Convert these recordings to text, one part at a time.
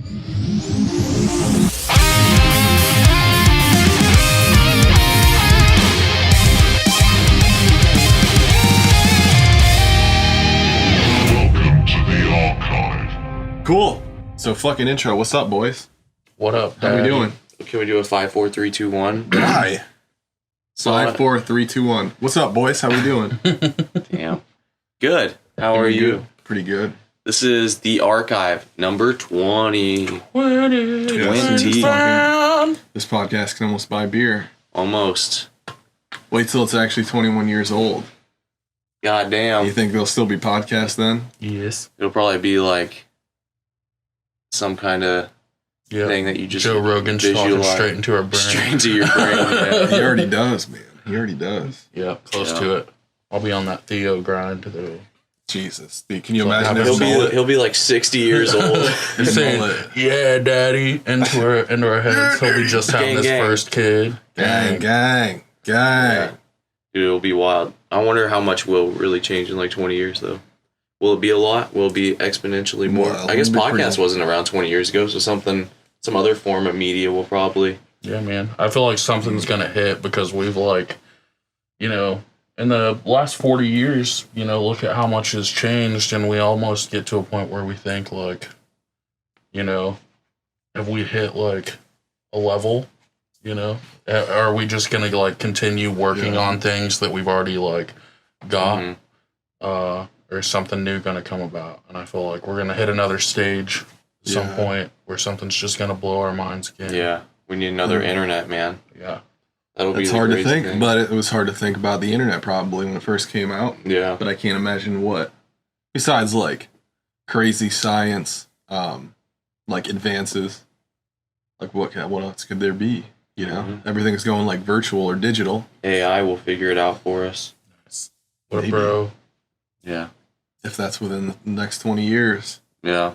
Welcome to the Arc Hive. Cool. So fucking intro. What's up, boys? What up, How we doing? Can we do a 5, 4, 3, 2, 1? Hi. 5, 4, 3, 2, 1. What's up, boys? How we doing? Damn. Good. How are you? Pretty good. This is the Arc Hive, number 20. 20. This podcast can almost buy beer. Almost. Wait till it's actually 21 years old. God damn. You think there'll still be podcasts then? Yes. It'll probably be like some kind of thing that you just Joe Rogan's talking straight into our brain. Straight into your brain. Yeah. He already does, man. He already does. Yeah, close to it. I'll be on that Theo grind though. Jesus. Dude, can you imagine He'll be like 60 years old. He's saying, yeah, daddy, into our heads. He'll be just having his first kid. Gang. Yeah. Dude, it'll be wild. I wonder how much will really change in like 20 years, though. Will it be a lot? Will it be exponentially more? Well, I guess podcast wasn't around 20 years ago, so some other form of media will probably. Yeah, man. I feel like something's going to hit because we've in the last 40 years, look at how much has changed, and we almost get to a point where we think, like, have we hit, like, a level, Are we just going to, like, continue working on things that we've already, like, got? Or is something new going to come about? And I feel like we're going to hit another stage at some point where something's just going to blow our minds again. Yeah. We need another internet, man. Yeah. It's hard to think, but it was hard to think about the internet probably when it first came out. Yeah. But I can't imagine what, besides like crazy science, like advances, like what else could there be? Everything's going like virtual or digital. AI will figure it out for us. Nice. What a bro. Yeah. If that's within the next 20 years. Yeah.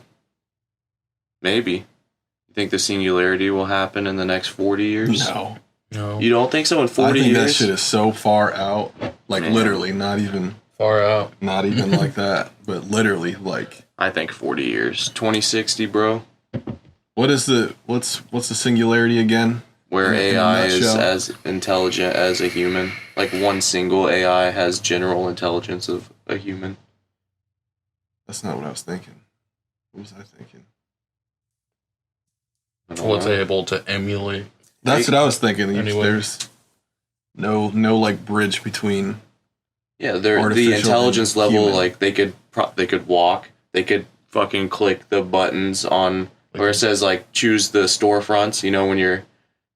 Maybe. You think the singularity will happen in the next 40 years? No. You don't think so in 40 years? I think that shit is so far out. Like, literally, not even... Far out. Not even like that. But literally, like... I think 40 years. 2060, bro. What's the singularity again? Where AI is as intelligent as a human. Like, one single AI has general intelligence of a human. That's not what I was thinking. What was I thinking? What's able to emulate... That's what I was thinking. Anyway. There's no like bridge between. Yeah, the intelligence level. Human. Like they could walk. They could fucking click the buttons on where it says like choose the storefronts. When you're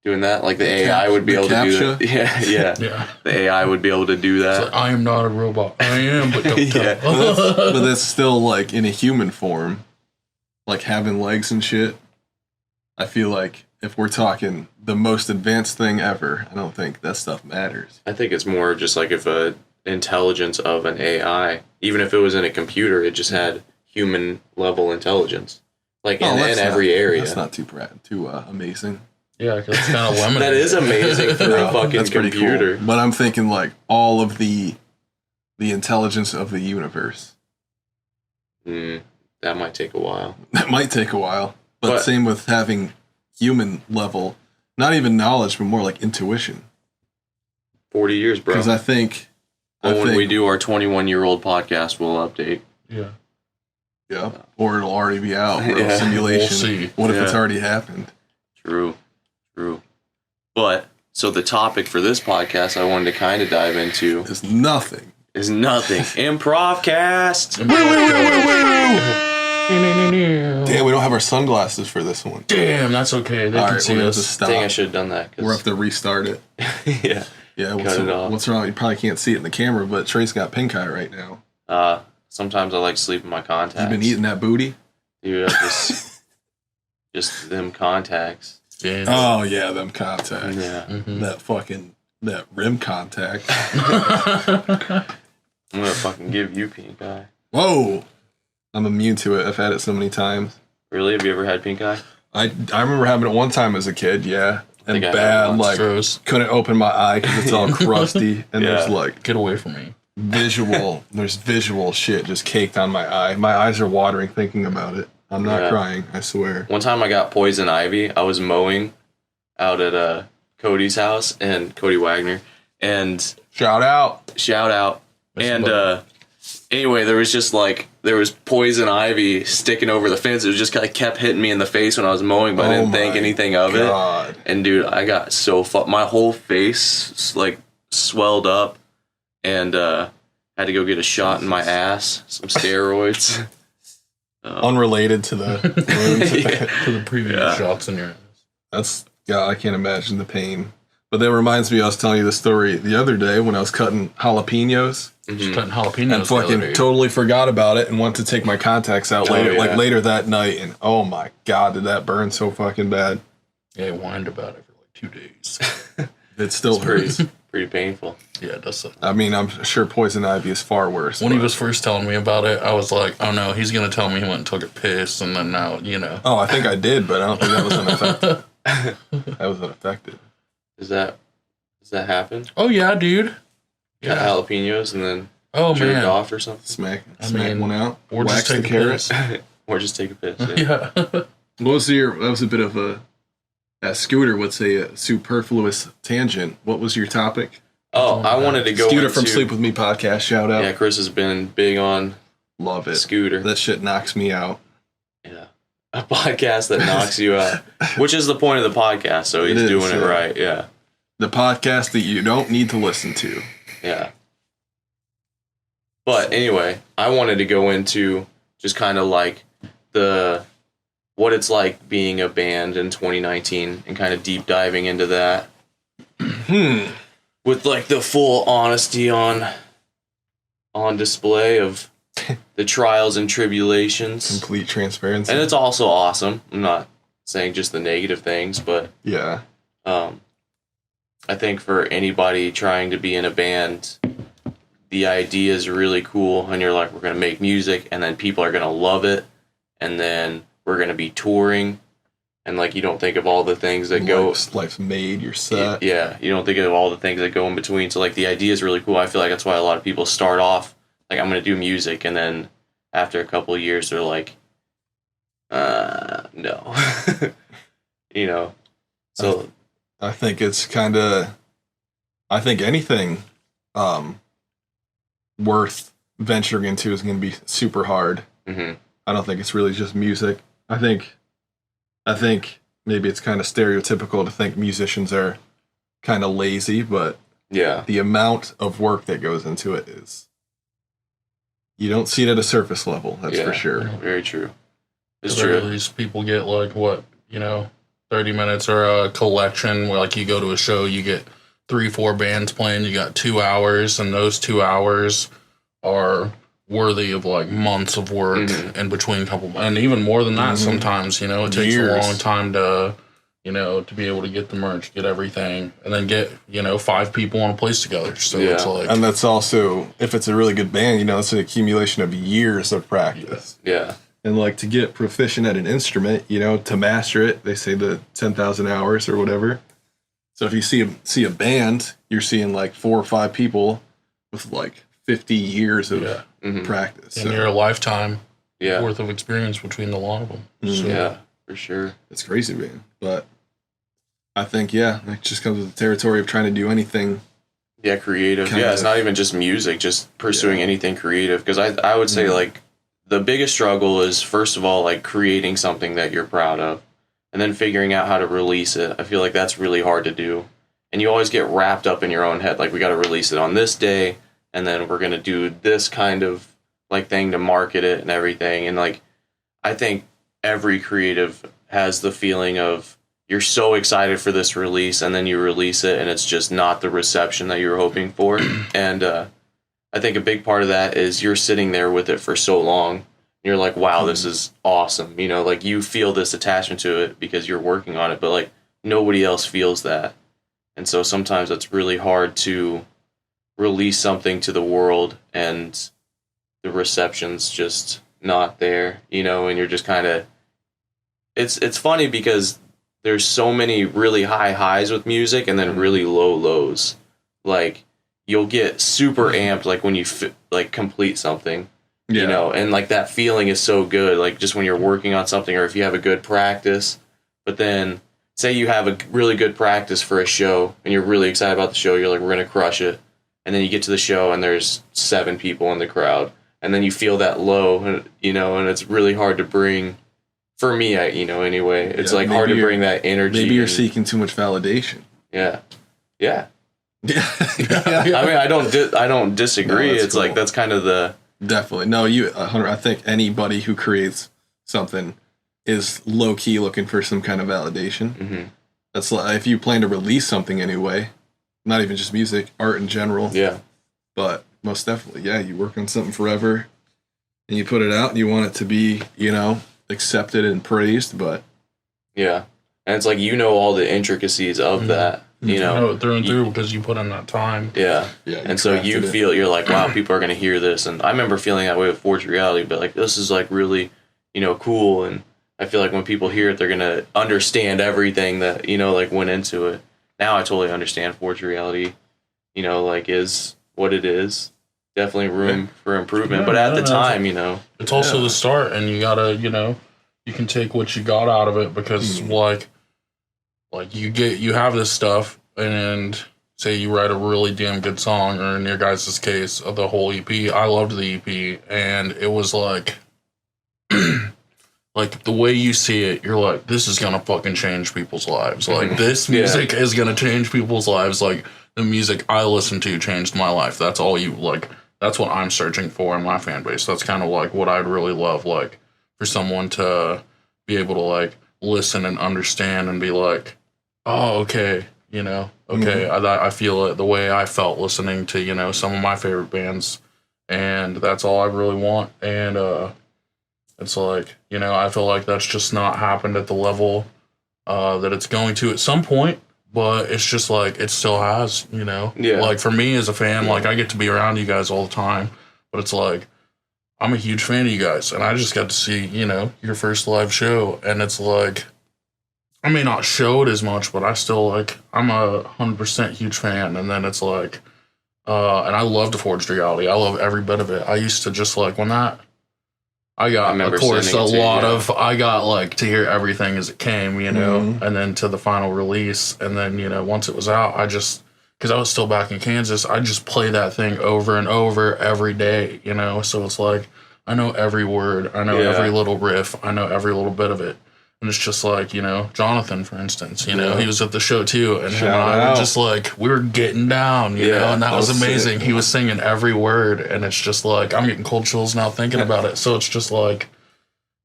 doing that, like the AI would be able to do that. Yeah. The AI would be able to do that. Like, I am not a robot. I am, but don't tell. But that's still like in a human form, like having legs and shit. I feel like. If we're talking the most advanced thing ever, I don't think that stuff matters. I think it's more just like if a intelligence of an AI, even if it was in a computer, it just had human level intelligence, like in every area. That's not too amazing. Yeah, because it's kind of limited. That is amazing for a fucking computer. Cool. But I'm thinking like all of the intelligence of the universe. That might take a while. That might take a while, but same with having. Human level, not even knowledge, but more like intuition. 40 years, bro. Because I think when we do our 21-year-old podcast, we'll update. Yeah. Or it'll already be out. Or a simulation. We'll see. What if it's already happened? True. But, so the topic for this podcast I wanted to kind of dive into is nothing. Improvcast. Damn, we don't have our sunglasses for this one. Damn, that's okay. They can see us. I think I should have done that. We'll have to restart it. Yeah. Yeah, what's wrong? You probably can't see it in the camera, but Trey's got Pinkeye right now. Sometimes I like to sleep in my contacts. You been eating that booty? Dude, just them contacts. Yeah. Oh, yeah, them contacts. Yeah. Mm-hmm. That rim contact. I'm gonna fucking give you pink eye. Whoa! I'm immune to it. I've had it so many times. Really? Have you ever had pink eye? I remember having it one time as a kid, yeah. And bad, like, couldn't open my eye because it's all crusty. And there's, like... Get away from me. There's visual shit just caked on my eye. My eyes are watering thinking about it. I'm not crying, I swear. One time I got poison ivy. I was mowing out at Cody's house, and Cody Wagner, and shout out. And anyway, there was poison ivy sticking over the fence. It was just kind of kept hitting me in the face when I was mowing, but I didn't think anything of it. And dude, I got so my whole face like swelled up, and had to go get a shot in my ass, some steroids. Unrelated to the to the previous shots in your ass. I can't imagine the pain. But that reminds me, I was telling you the story the other day when I was cutting jalapenos. Just cutting jalapenos. And fucking totally forgot about it and went to take my contacts out later that night. And oh my God, did that burn so fucking bad. Yeah, I whined about it for like 2 days. It still hurts. Pretty painful. Yeah, it does suck. I mean, I'm sure poison ivy is far worse. When he was first telling me about it, I was like, oh no, he's going to tell me he went and took a piss, and then now, Oh, I think I did, but I don't think that was unaffected. That was unaffected. Does that happen? Oh yeah, dude. Got jalapenos and then jerk off or something? Smack one out. Or wax just the carrots. Or just take a piss. Yeah. That was a bit of a Scooter would say a superfluous tangent. What was your topic? Oh, I wanted to go Scooter from Sleep With Me podcast, shout out. Yeah, Chris has been big on Love it. Scooter. That shit knocks me out. Yeah. A podcast that knocks you out. Which is the point of the podcast, so he's doing it right, yeah. The podcast that you don't need to listen to. Yeah. But anyway, I wanted to go into just kind of like what it's like being a band in 2019 and kind of deep diving into that. With like the full honesty on display of the trials and tribulations. Complete transparency. And it's also awesome. I'm not saying just the negative things, but yeah. I think for anybody trying to be in a band, the idea is really cool, and you're like, we're going to make music, and then people are going to love it, and then we're going to be touring, and like you don't think of all the things that life's made, you're set. Yeah, you don't think of all the things that go in between. So like the idea is really cool. I feel like that's why a lot of people start off like, I'm going to do music, and then after a couple of years they're like, no. So I think it's I think anything worth venturing into is going to be super hard. Mm-hmm. I don't think it's really just music. I think maybe it's kind of stereotypical to think musicians are kind of lazy, but yeah, the amount of work that goes into it is, you don't see it at a surface level. That's for sure. Very true. It's true. true. These people get like 30 minutes or a collection where like you go to a show, you get 3-4 bands playing, you got 2 hours, and those 2 hours are worthy of like months of work in between and even more than that sometimes, it takes a long time to be able to get the merch, get everything, and then get 5 people in a place together. So it's like, and that's also, if it's a really good band, it's an accumulation of years of practice. Yeah. And like to get proficient at an instrument, to master it, they say the 10,000 hours or whatever. So if you see a band, you're seeing like 4 or 5 people with like 50 years of practice. And you're a lifetime worth of experience between the lot of them. Mm-hmm. So. Yeah, for sure. It's crazy, man. But I think, it just comes with the territory of trying to do anything. Yeah, creative. It's not even just music, just pursuing anything creative. Because I would say like the biggest struggle is, first of all, like creating something that you're proud of, and then figuring out how to release it. I feel like that's really hard to do. And you always get wrapped up in your own head. Like, we got to release it on this day, and then we're going to do this kind of like thing to market it and everything. And like, I think every creative has the feeling of you're so excited for this release, and then you release it and it's just not the reception that you were hoping for. And I think a big part of that is you're sitting there with it for so long. You're like, wow, this is awesome. Like you feel this attachment to it because you're working on it, but like nobody else feels that. And so sometimes it's really hard to release something to the world and the reception's just not there, and you're just kind of, it's funny because there's so many really high highs with music and then really low lows. Like you'll get super amped like when you complete something, Yeah. You know, and like that feeling is so good. Like just when you're working on something, or if you have a good practice, but then say you have a really good practice for a show and you're really excited about the show, you're like, we're going to crush it. And then you get to the show and there's 7 people in the crowd, and then you feel that low, you know, and it's really hard to bring, for me, anyway, it's like hard to bring that energy. Maybe you're seeking too much validation. Yeah. Yeah. Yeah. I mean, I don't disagree. No, it's cool. Like, that's kind of the... Definitely. No, I think anybody who creates something is low key looking for some kind of validation. Mm-hmm. That's like, if you plan to release something anyway, not even just music, art in general. Yeah. But most definitely, yeah, you work on something forever and you put it out and you want it to be, you know, accepted and praised, but yeah. And it's like, you know, all the intricacies of that, you know it through and through because you put in that time. Yeah. And so you feel, you're like, wow, people are going to hear this. And I remember feeling that way with Forged Reality, but like, this is like really, you know, cool. And I feel like when people hear it, they're going to understand everything that, you know, like went into it. Now I totally understand Forged Reality, you know, like is what it is. Definitely room for improvement. But at the time, you know. It's also the start, and you gotta, you know, you can take what you got out of it because like you have this stuff, and say you write a really damn good song, or in your guys' case, of the whole EP. I loved the EP, and it was like like the way you see it, you're like, this is gonna fucking change people's lives. Like this music is gonna change people's lives. Like the music I listened to changed my life. That's all you like. That's what I'm searching for in my fan base. That's kind of like what I'd really love, like for someone to be able to like listen and understand and be like, oh, okay, you know, okay, I feel it the way I felt listening to, you know, some of my favorite bands, and that's all I really want. And it's like, you know, I feel like that's just not happened at the level that it's going to at some point. But it's just like, it still has, you know? Yeah. Like, for me as a fan, like, I get to be around you guys all the time. But it's like, I'm a huge fan of you guys. And I just got to see, you know, your first live show. And it's like, I may not show it as much, but I still, like, I'm a 100% huge fan. And then it's like, and I love the Forged Reality. I love every bit of it. I used to just, like, when that... I got, of course, I got, like, to hear everything as it came, you know, and then to the final release. And then, you know, once it was out, because I was still back in Kansas, I just play that thing over and over every day, you know. So it's like, I know every word. I know every little riff. I know every little bit of it. And it's just like, you know, Jonathan, for instance, you know, he was at the show too. And him and I were just like, we were getting down, you know, and that was amazing. Sick. He was singing every word. And it's just like, I'm getting cold chills now thinking about it. So it's just like,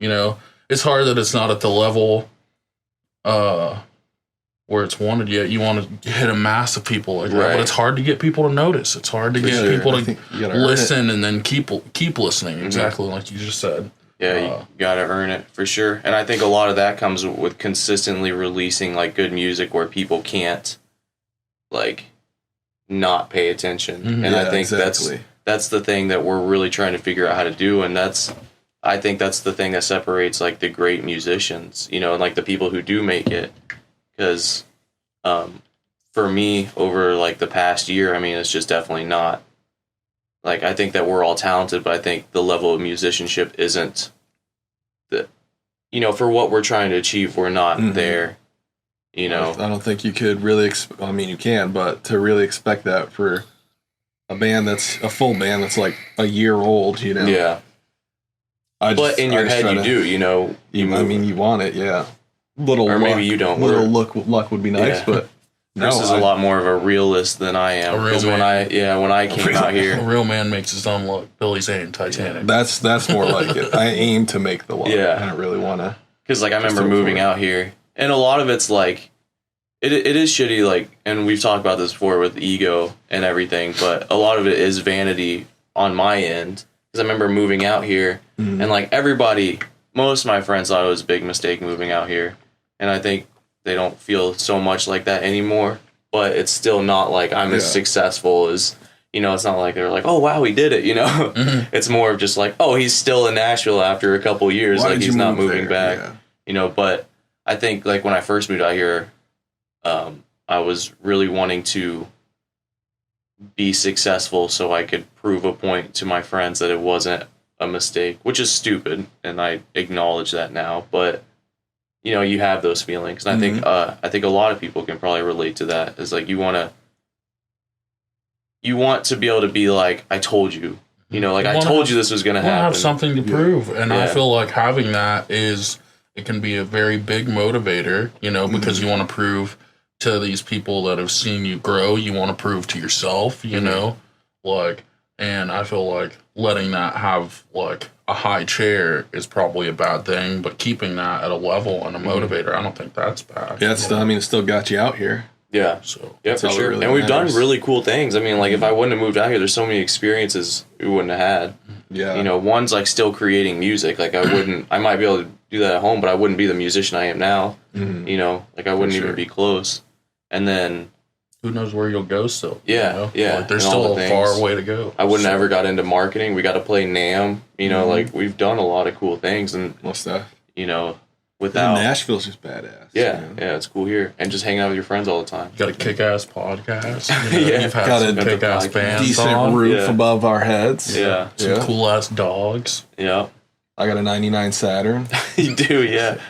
you know, it's hard that it's not at the level where it's wanted yet. You want to hit a mass of people like that. But it's hard to get people to notice. It's hard to get people to listen and then keep listening. Exactly like you just said. Yeah, you gotta earn it for sure. And I think a lot of that comes with consistently releasing like good music where people can't like not pay attention. And I think that's the thing that we're really trying to figure out how to do. And I think that's the thing that separates like the great musicians, you know, and like the people who do make it. Because for me, over like the past year, I mean, it's just definitely not. Like, I think that we're all talented, but I think the level of musicianship isn't the, you know, for what we're trying to achieve, we're not there, you know. I don't think you could really, I mean, you can, but to really expect that for a band that's a full band that's like a year old, you know. Yeah. But in your head, you do, you know. I mean, you want it, yeah. Or maybe you don't. Luck would be nice, but. Chris is a lot more of a realist than I am. Because when I came out here, a real man makes his own luck. Billy Zane, Titanic. That's more like it. I aim to make the luck. Yeah, I don't really want to. Because like I remember moving out here, and a lot of it's like, it is shitty. Like, and we've talked about this before with ego and everything, but a lot of it is vanity on my end. Because I remember moving out here, and like most of my friends thought it was a big mistake moving out here, and I think they don't feel so much like that anymore, but it's still not like I'm as successful as, you know, it's not like they're like, oh, wow, he did it, you know? It's more of just like, oh, he's still in Nashville after a couple years, like he's not moving back, you know? But I think like when I first moved out here, I was really wanting to be successful so I could prove a point to my friends that it wasn't a mistake, which is stupid, and I acknowledge that now. But you know, you have those feelings, and I think a lot of people can probably relate to that. Is like you want to be able to be like, I told you, you know, like I told you this was going to happen. Have something to prove, and I feel like having that it can be a very big motivator, you know, because you want to prove to these people that have seen you grow. You want to prove to yourself, you know, like, and I feel like letting that have like a high chair is probably a bad thing, but keeping that at a level and a motivator, I don't think that's bad. Yeah, it still got you out here. Yeah. So yeah, for sure. Really and we've done really cool things. I mean, like if I wouldn't have moved out here, there's so many experiences we wouldn't have had. Yeah. You know, one's like still creating music. Like I might be able to do that at home, but I wouldn't be the musician I am now. You know, like I wouldn't even be close. And then who knows where you'll go still? Yeah, you know? yeah. Like, there's still a far way to go. I wouldn't ever got into marketing. We got to play NAMM. You know, like we've done a lot of cool things and stuff. You know, without Nashville's just badass. Yeah, yeah, it's cool here, and just hanging out with your friends all the time. You got a kick-ass podcast. You know, yeah, you've had some kick-ass bands. Decent roof above our heads. Yeah, some cool-ass dogs. Yeah, I got a '99 Saturn. You do, yeah.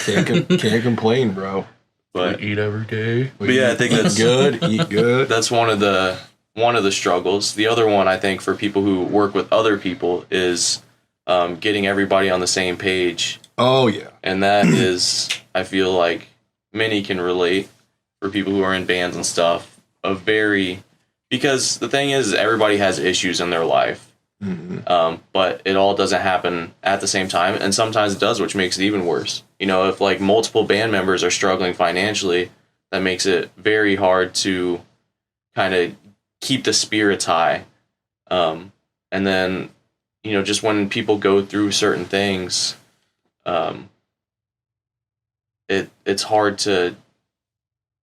Can't complain, bro. But we eat every day. But yeah, I think that's good. Eat good. That's one of the struggles. The other one, I think, for people who work with other people is getting everybody on the same page. Oh yeah, and that is, I feel like many can relate for people who are in bands and stuff. Because the thing is, everybody has issues in their life, but it all doesn't happen at the same time, and sometimes it does, which makes it even worse. You know, if like multiple band members are struggling financially, that makes it very hard to kind of keep the spirits high. And then, you know, just when people go through certain things, it's hard to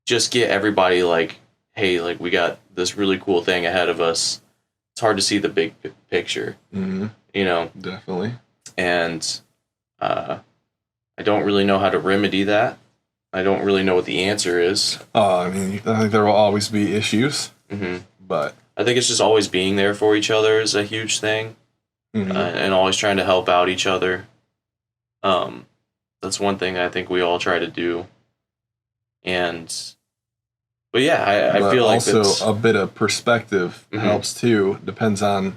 just get everybody like, hey, like we got this really cool thing ahead of us. It's hard to see the big picture, you know? Definitely. And, I don't really know how to remedy that. I don't really know what the answer is. I mean, I think there will always be issues, but I think it's just always being there for each other is a huge thing, and always trying to help out each other. That's one thing I think we all try to do. But yeah, I feel like also a bit of perspective helps too. Depends on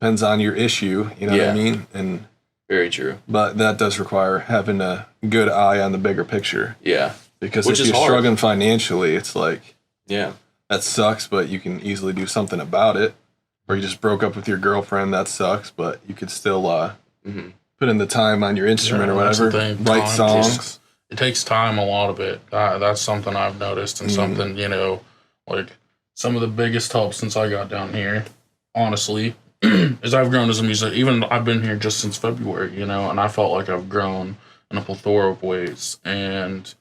your issue. You know what I mean? And very true. But that does require having a good eye on the bigger picture. Yeah. Because if you're struggling financially, it's like, yeah, that sucks, but you can easily do something about it. Or you just broke up with your girlfriend, that sucks, but you could still put in the time on your instrument or whatever, write songs. It takes time, a lot of it. That's something I've noticed, and something, you know, like some of the biggest help since I got down here, honestly, is I've grown as a musician. Even I've been here just since February, you know, and I felt like I've grown in a plethora of ways, and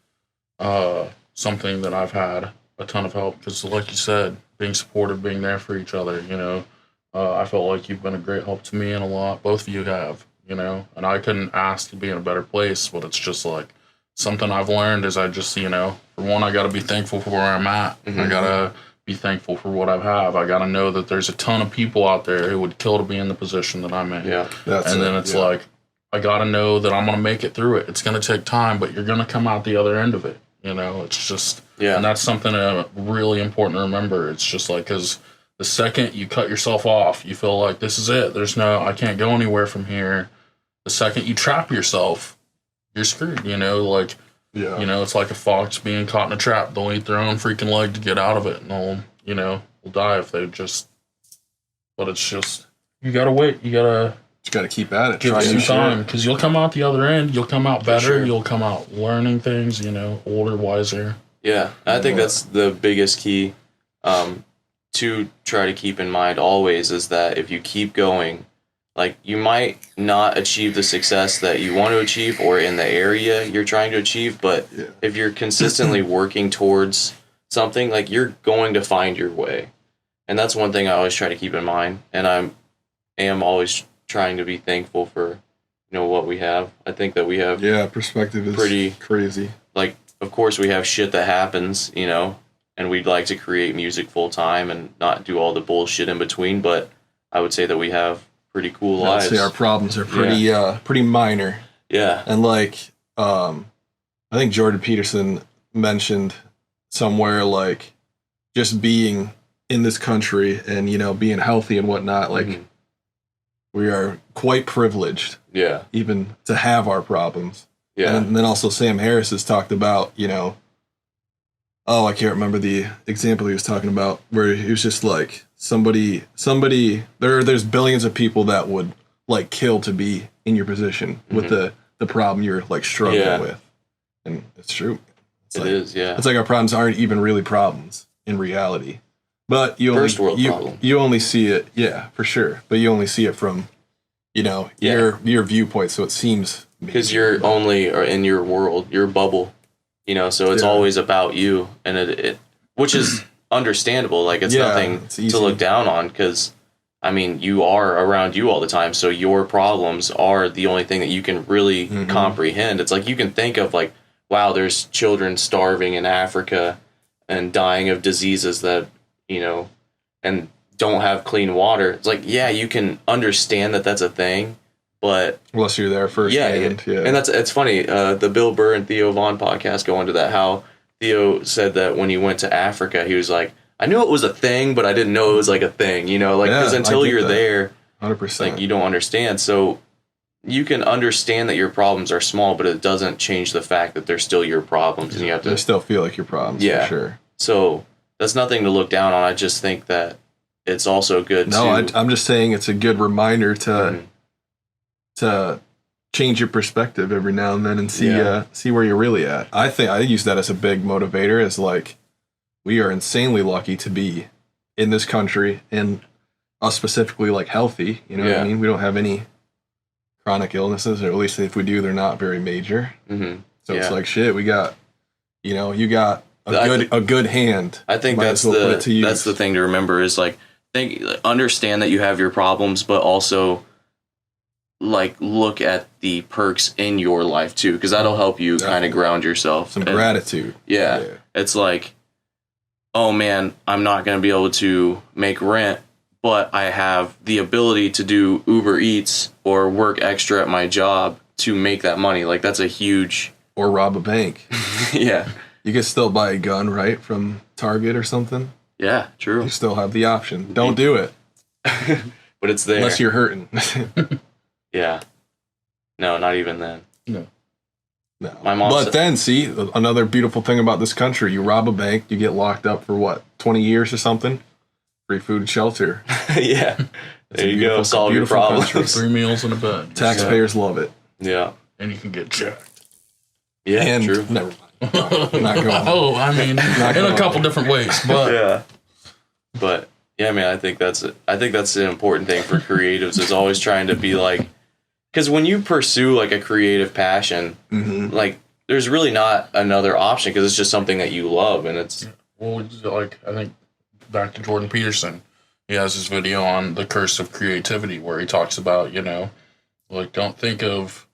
something that I've had a ton of help, because like you said, being supportive, being there for each other, you know, I felt like you've been a great help to me, and a lot, both of you have, you know, and I couldn't ask to be in a better place, but it's just like, something I've learned is I just, you know, for one, I got to be thankful for where I'm at. I got to be thankful for what I have. I got to know that there's a ton of people out there who would kill to be in the position that I'm in. Yeah. Then it's like, I got to know that I'm going to make it through it. It's going to take time, but you're going to come out the other end of it. You know, it's just, and that's something really important to remember. It's just like, because the second you cut yourself off, you feel like this is it. I can't go anywhere from here. The second you trap yourself, you're screwed, you know, like, you know, it's like a fox being caught in a trap. They'll eat their own freaking leg to get out of it, and they'll, you know, will die if they just, but it's just, you gotta wait, you gotta keep at it. Give it some time, because you'll come out the other end, you'll come out better, you'll come out learning things, you know, older, wiser. Yeah, I think that's the biggest key to try to keep in mind always, is that if you keep going, like, you might not achieve the success that you want to achieve or in the area you're trying to achieve, but if you're consistently working towards something, like, you're going to find your way. And that's one thing I always try to keep in mind. And I am always trying to be thankful for, you know, what we have. I think that we have perspective is pretty crazy. Like, of course we have shit that happens, you know, and we'd like to create music full time and not do all the bullshit in between, but I would say that we have pretty cool I'd lives. say our problems are pretty minor. Yeah. And like, I think Jordan Peterson mentioned somewhere like just being in this country and, you know, being healthy and whatnot, like we are quite privileged. Yeah. Even to have our problems. Yeah. And then also Sam Harris has talked about, you know, I can't remember the example he was talking about where he was just like somebody there's billions of people that would like kill to be in your position with the problem you're like struggling with. And it's true. It is. It's like our problems aren't even really problems in reality. But you First world problem. You only see it, for sure. But you only see it from, you know, your viewpoint, so it seems because you're only in your world, your bubble, you know. So it's always about you, and it which is understandable. Like it's nothing to look down on, because I mean you are around you all the time, so your problems are the only thing that you can really comprehend. It's like you can think of like, wow, there's children starving in Africa and dying of diseases that, you know, and don't have clean water. It's like, yeah, you can understand that that's a thing, but unless you're there first. And it's funny. The Bill Burr and Theo Vaughn podcast go into that. How Theo said that when he went to Africa, he was like, I knew it was a thing, but I didn't know it was like a thing, you know, like because until you're there, 100%, like you don't understand. So you can understand that your problems are small, but it doesn't change the fact that they're still your problems, and you have to still feel like your problems. For sure. So that's nothing to look down on. I just think that it's also good. I'm just saying it's a good reminder to change your perspective every now and then and see where you're really at. I think I use that as a big motivator. As like, we are insanely lucky to be in this country, and us specifically like healthy. You know what I mean? We don't have any chronic illnesses, or at least if we do, they're not very major. So it's like, shit, we got, you know, you got a good hand. I think that's the thing to remember is like, understand that you have your problems, but also like look at the perks in your life too, because that'll help you kind of ground yourself. Some gratitude. Yeah. It's like, oh man, I'm not going to be able to make rent, but I have the ability to do Uber Eats or work extra at my job to make that money. Like that's a huge... Or rob a bank. Yeah. You can still buy a gun, right, from Target or something? Yeah, true. You still have the option. Don't do it. But it's there. Unless you're hurting. Yeah. No, not even then. No. My mom But then, see, another beautiful thing about this country, you rob a bank, you get locked up for what, 20 years or something? Free food and shelter. Yeah. There you go. Solve your problems. 3 meals in a bed. Taxpayers love it. Yeah. And you can get jacked. Yeah, and true. Never mind. Not going. I mean, in a couple different ways, but yeah. But yeah, man, I think that's an important thing for creatives, is always trying to be like, because when you pursue like a creative passion, like there's really not another option, because it's just something that you love, and it's like, I think back to Jordan Peterson, he has his video on the curse of creativity where he talks about, you know, like, don't think of,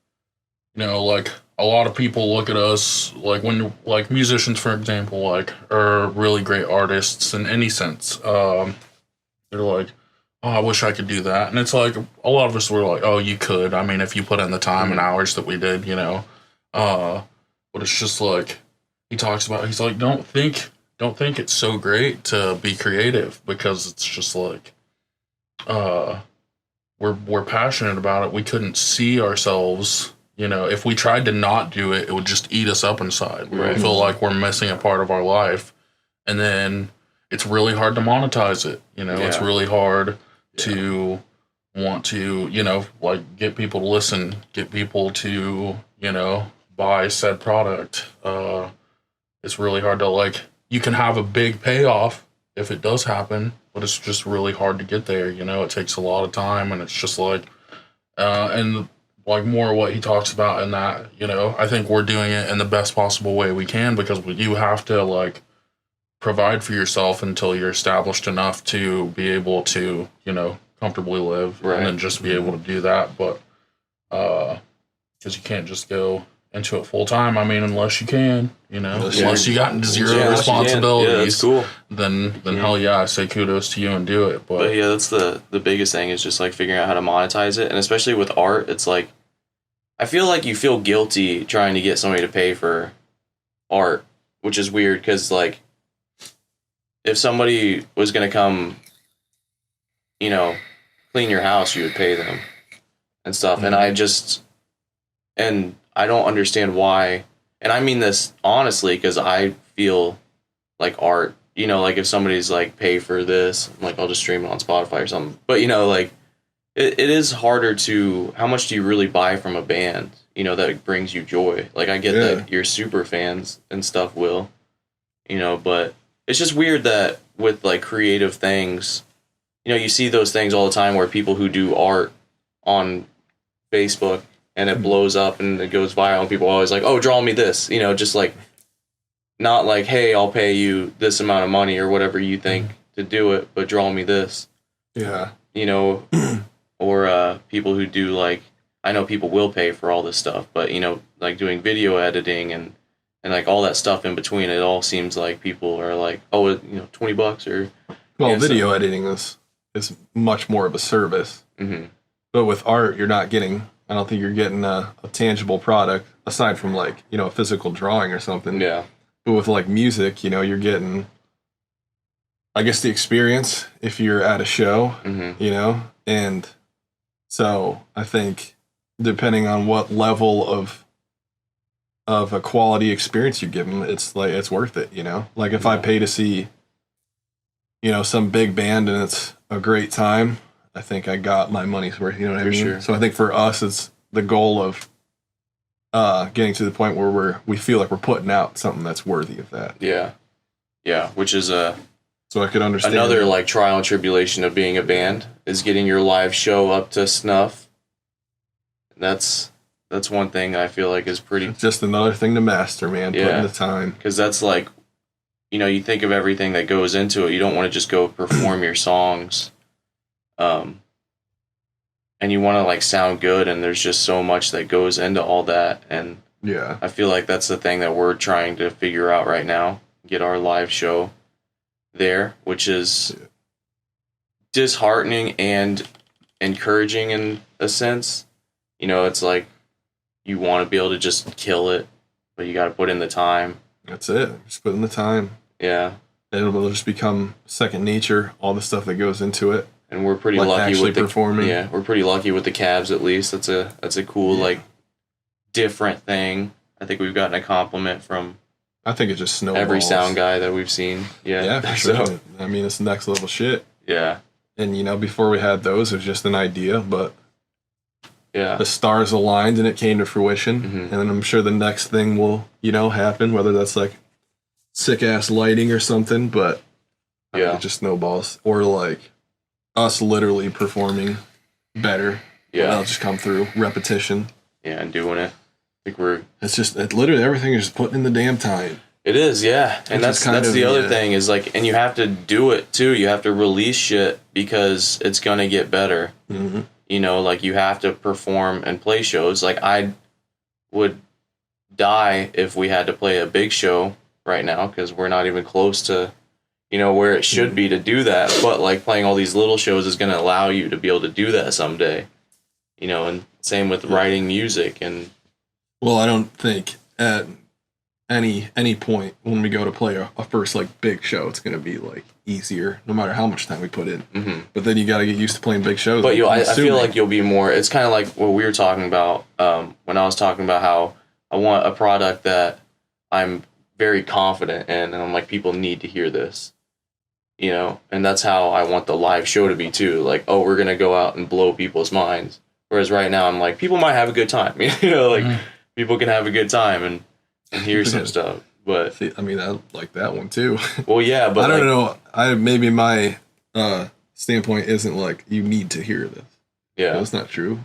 you know, like a lot of people look at us like when like musicians, for example, like are really great artists in any sense. They're like, oh, I wish I could do that. And it's like, a lot of us were like, oh, you could. I mean, if you put in the time and hours that we did, you know. But it's just like, he talks about, he's like, don't think it's so great to be creative, because it's just like, we're passionate about it. We couldn't see ourselves, you know, if we tried to not do it, it would just eat us up inside. We would feel like we're missing a part of our life. And then it's really hard to monetize it. You know, it's really hard to want to, you know, like get people to listen, get people to, you know, buy said product. It's really hard to, like, you can have a big payoff if it does happen, but it's just really hard to get there. You know, it takes a lot of time, and it's just like, and like more what he talks about in that, you know, I think we're doing it in the best possible way we can, because you have to like provide for yourself until you're established enough to be able to, you know, comfortably live, and then just be able to do that. But because you can't just go into it full time. I mean, unless you can, unless you got zero responsibilities. Yeah, that's cool. Then hell yeah, I say kudos to you and do it. But yeah, that's the biggest thing is just like figuring out how to monetize it, and especially with art, it's like I feel like you feel guilty trying to get somebody to pay for art, which is weird because like if somebody was gonna come, clean your house, you would pay them and stuff, and I don't understand why, and I mean this honestly, because I feel like art, like if somebody's like, pay for this, I'm like, I'll just stream it on Spotify or something. But, like, it is harder to, how much do you really buy from a band, that brings you joy? Like, I get that you're super fans and stuff will, but it's just weird that with, like, creative things, you see those things all the time where people who do art on Facebook, and it blows up and it goes viral and people are always like, oh, draw me this, just like, not like, hey, I'll pay you this amount of money or whatever you think to do it, but draw me this. Yeah. Or people who do like, I know people will pay for all this stuff, but like doing video editing and like all that stuff in between, it all seems like people are like, oh, $20 or. Well, video editing is much more of a service. Mm-hmm. But with art, you're not getting, I don't think you're getting a tangible product aside from like, a physical drawing or something. Yeah. But with like music, you're getting, I guess, the experience if you're at a show, and so I think depending on what level of a quality experience you give them, it's like, it's worth it, like if I pay to see, some big band and it's a great time, I think I got my money's worth, you know what I mean? Sure. So I think for us, it's the goal of getting to the point where we feel like we're putting out something that's worthy of that. Yeah. Yeah, which is so I could understand another like trial and tribulation of being a band is getting your live show up to snuff. That's one thing I feel like is pretty. It's just another thing to master, man. Yeah. Putting the time, because that's like, you think of everything that goes into it. You don't want to just go perform your songs, and you want to like sound good, and there's just so much that goes into all that, and yeah, I feel like that's the thing that we're trying to figure out right now. Get our live show there, which is disheartening and encouraging in a sense. It's like you want to be able to just kill it, but you got to put in the time. That's it. Just put in the time. Yeah. And it'll just become second nature, all the stuff that goes into it. And we're pretty lucky with the performing. Yeah, we're pretty lucky with the Cavs at least. That's a cool like different thing. I think we've gotten a compliment from I think it just snowballs. Every sound guy that we've seen. Yeah. Yeah, for sure. I mean, it's next level shit. Yeah. And before we had those, it was just an idea, but yeah, the stars aligned and it came to fruition. Mm-hmm. And then I'm sure the next thing will, happen, whether that's like sick ass lighting or something, but it just snowballs. Or like us literally performing better. Yeah. That'll just come through repetition. Yeah, and doing it. I think it's literally everything is just putting in the damn time. It is, yeah. And that's the other thing is like, and you have to do it too. You have to release shit because it's going to get better. Mm-hmm. Like you have to perform and play shows. Like I would die if we had to play a big show right now because we're not even close to, where it should be to do that. But like playing all these little shows is going to allow you to be able to do that someday. And same with writing music and. Well, I don't think at any point when we go to play a first like big show, it's going to be like easier no matter how much time we put in. Mm-hmm. But then you got to get used to playing big shows. But I feel like you'll be more. It's kind of like what we were talking about when I was talking about how I want a product that I'm very confident in, and I'm like, people need to hear this, and that's how I want the live show to be too. Like, oh, we're gonna go out and blow people's minds. Whereas right now, I'm like, people might have a good time, like people can have a good time and hear some stuff. But see, I mean, I like that one too. Well, yeah, but I don't know. Maybe my standpoint isn't like you need to hear this. Yeah, that's not true.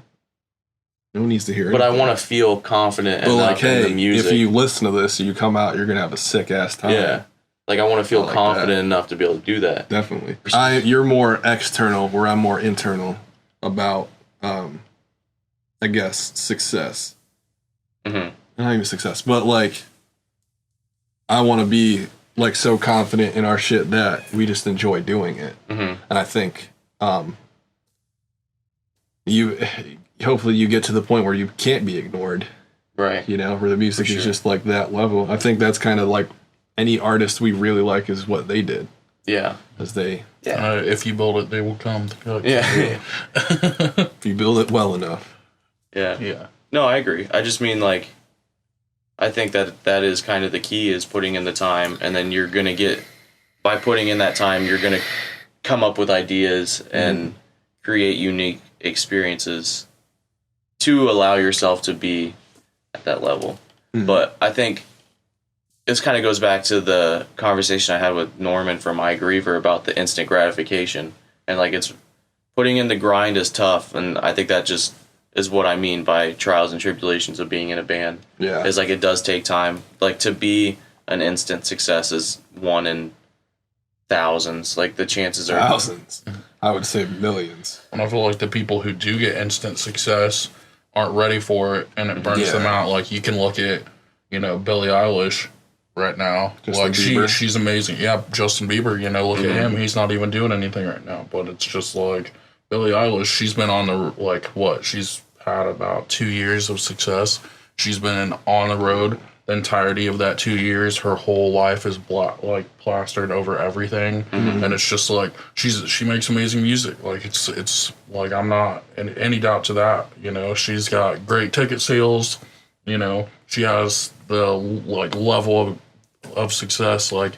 No one needs to hear it. But I want to feel confident enough in the music. If you listen to this, you come out, you're gonna have a sick ass time. Yeah, like I want to feel confident enough to be able to do that. Definitely. You're more external, where I'm more internal about, I guess, success. Mm-hmm. not even success, but like, I want to be like so confident in our shit that we just enjoy doing it. And I think hopefully you get to the point where you can't be ignored, right? You know, where the music is just like that level. I think that's kind of like any artist we really like is what they did. Yeah, as they. Yeah. If you build it, they will come. Yeah. If you build it well enough. Yeah. Yeah. No, I agree. I just mean like, I think that is kind of the key, is putting in the time, and then you're gonna get, by putting in that time, you're gonna come up with ideas and create unique experiences to allow yourself to be at that level. But I think this kind of goes back to the conversation I had with Norman from iGriever about the instant gratification, and like, it's putting in the grind is tough, and I think that just is what I mean by trials and tribulations of being in a band. Yeah, is like, it does take time. Like, to be an instant success is 1 in thousands. Like, the chances are thousands. I would say millions. And I feel like the people who do get instant success aren't ready for it, and it burns them out. Like, you can look at, Billie Eilish right now. Justin Bieber. She's amazing. Yeah, Justin Bieber, look at him. He's not even doing anything right now. But it's just like Billie Eilish, she's been on the, she's had about 2 years of success. She's been on the road the entirety of that 2 years. Her whole life is plastered over everything. And it's just like, she makes amazing music. Like, it's like, I'm not in any doubt to that. She's got great ticket sales. She has the level of success like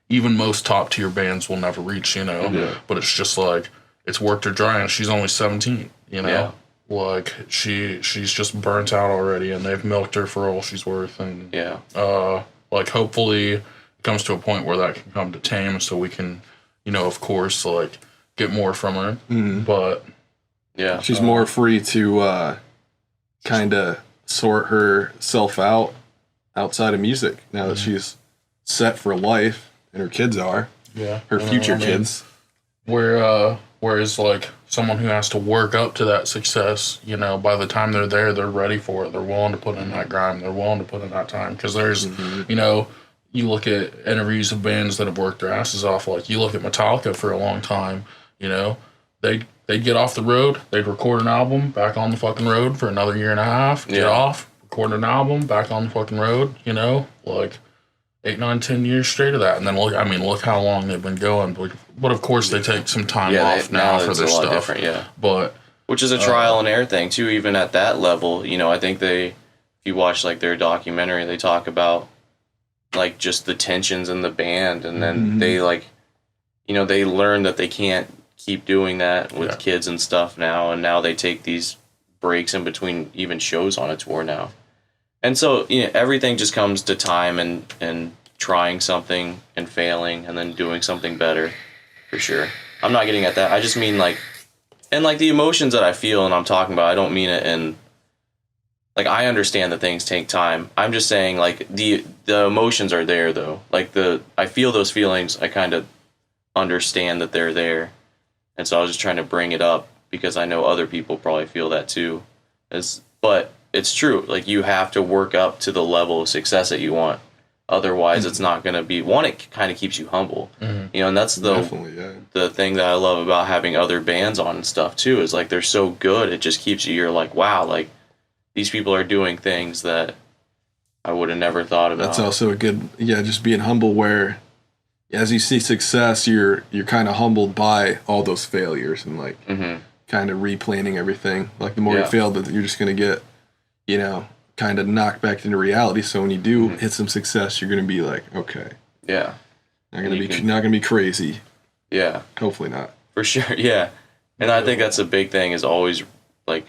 even most top tier bands will never reach, but it's just like, it's worked her dry, and she's only 17, like she's just burnt out already, and they've milked her for all she's worth. And hopefully it comes to a point where that can come to tame, so we can, of course, like, get more from her. But yeah, she's more free to kind of sort herself out outside of music now that she's set for life, and her kids are her future kids. Whereas like someone who has to work up to that success, by the time they're there, they're ready for it. They're willing to put in that grind. They're willing to put in that time. Because there's, you look at interviews of bands that have worked their asses off. Like, you look at Metallica for a long time, they'd get off the road, they'd record an album, back on the fucking road for another year and a half, get off, record an album, back on the fucking road, like 8, 9, 10 years straight of that. And then look how long they've been going. But of course they take some time off now for their stuff. Different, But which is a trial and error thing too, even at that level. I think if you watch like their documentary, they talk about like just the tensions in the band, and then they they learn that they can't keep doing that with kids and stuff now, and now they take these breaks in between even shows on a tour now. And so, everything just comes to time and trying something and failing and then doing something better, for sure. I'm not getting at that. I just mean the emotions that I feel and I'm talking about, I don't mean it in, like, I understand that things take time. I'm just saying, like, the emotions are there, though. Like, I feel those feelings. I kind of understand that they're there. And so I was just trying to bring it up because I know other people probably feel that too. But it's true. Like, you have to work up to the level of success that you want. Otherwise, it's not going to be... One, it kind of keeps you humble. And that's the thing that I love about having other bands on and stuff, too, is, like, they're so good. It just keeps you... You're like, wow, like, these people are doing things that I would have never thought about. That's also a good... Yeah, just being humble where... As you see success, you're kind of humbled by all those failures and, like, kind of replanning everything. Like, the more you fail, that you're just going to get... kind of knocked back into reality. So when you do hit some success, you're going to be like, okay. Yeah. Not going to be crazy. Yeah. Hopefully not. For sure, yeah. And I think that's a big thing, is always, like,